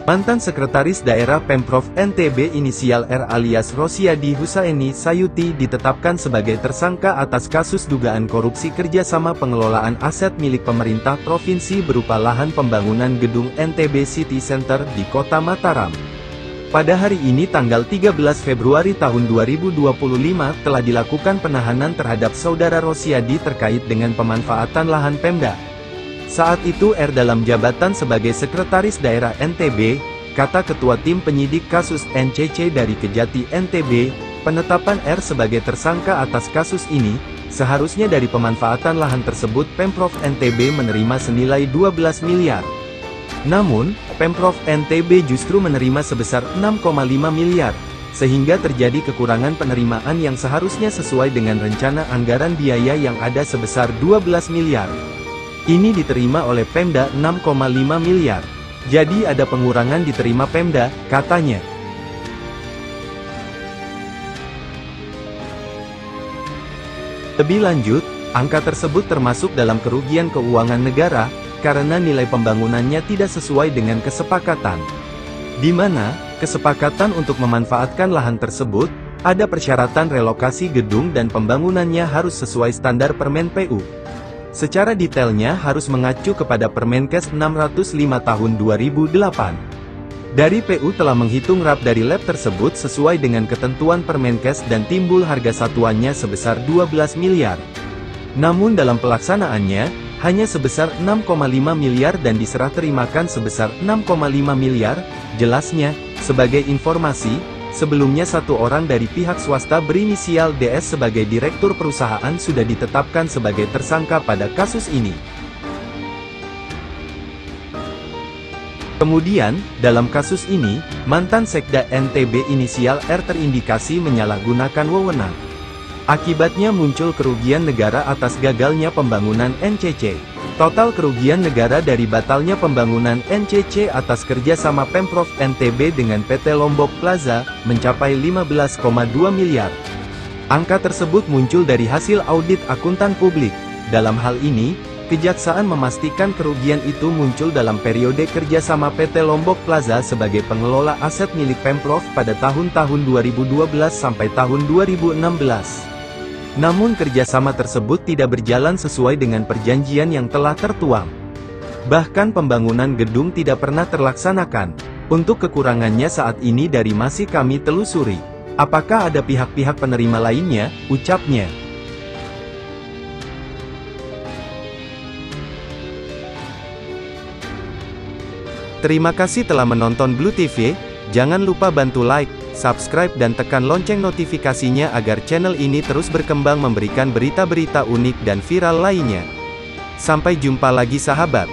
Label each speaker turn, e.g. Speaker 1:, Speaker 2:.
Speaker 1: Mantan Sekretaris Daerah Pemprov NTB inisial R alias Rosyadi Husaini Sayuti ditetapkan sebagai tersangka atas kasus dugaan korupsi kerjasama pengelolaan aset milik pemerintah provinsi berupa lahan pembangunan gedung NTB City Center di Kota Mataram. Pada hari ini tanggal 13 Februari tahun 2025 telah dilakukan penahanan terhadap Saudara Rosyadi terkait dengan pemanfaatan lahan Pemda. Saat itu R dalam jabatan sebagai Sekretaris Daerah NTB, kata Ketua Tim Penyidik Kasus NCC dari Kejati NTB, penetapan R sebagai tersangka atas kasus ini, seharusnya dari pemanfaatan lahan tersebut Pemprov NTB menerima senilai 12 miliar. Namun, Pemprov NTB justru menerima sebesar 6,5 miliar, sehingga terjadi kekurangan penerimaan yang seharusnya sesuai dengan rencana anggaran biaya yang ada sebesar 12 miliar. Ini diterima oleh Pemda 6,5 miliar. Jadi ada pengurangan diterima Pemda, katanya. Lebih lanjut, angka tersebut termasuk dalam kerugian keuangan negara, karena nilai pembangunannya tidak sesuai dengan kesepakatan. Di mana, kesepakatan untuk memanfaatkan lahan tersebut, ada persyaratan relokasi gedung dan pembangunannya harus sesuai standar Permen PU. Secara detailnya harus mengacu kepada Permenkes 605 tahun 2008. Dari PU telah menghitung RAP dari lab tersebut sesuai dengan ketentuan Permenkes dan timbul harga satuannya sebesar 12 miliar. Namun dalam pelaksanaannya, hanya sebesar 6,5 miliar dan diserah terimakan sebesar 6,5 miliar, jelasnya, sebagai informasi, sebelumnya satu orang dari pihak swasta berinisial DS sebagai direktur perusahaan sudah ditetapkan sebagai tersangka pada kasus ini. Kemudian, dalam kasus ini, mantan Sekda NTB inisial R terindikasi menyalahgunakan wewenang. Akibatnya muncul kerugian negara atas gagalnya pembangunan NCC. Total kerugian negara dari batalnya pembangunan NCC atas kerjasama Pemprov NTB dengan PT Lombok Plaza, mencapai 15,2 miliar. Angka tersebut muncul dari hasil audit akuntan publik. Dalam hal ini, Kejaksaan memastikan kerugian itu muncul dalam periode kerjasama PT Lombok Plaza sebagai pengelola aset milik Pemprov pada tahun-tahun 2012 sampai tahun 2016. Namun kerjasama tersebut tidak berjalan sesuai dengan perjanjian yang telah tertuang. Bahkan pembangunan gedung tidak pernah terlaksanakan. Untuk kekurangannya saat ini dari masih kami telusuri. Apakah ada pihak-pihak penerima lainnya, ucapnya. Terima kasih telah menonton Blue TV, jangan lupa bantu like, subscribe dan tekan lonceng notifikasinya agar channel ini terus berkembang memberikan berita-berita unik dan viral lainnya. Sampai jumpa lagi sahabat.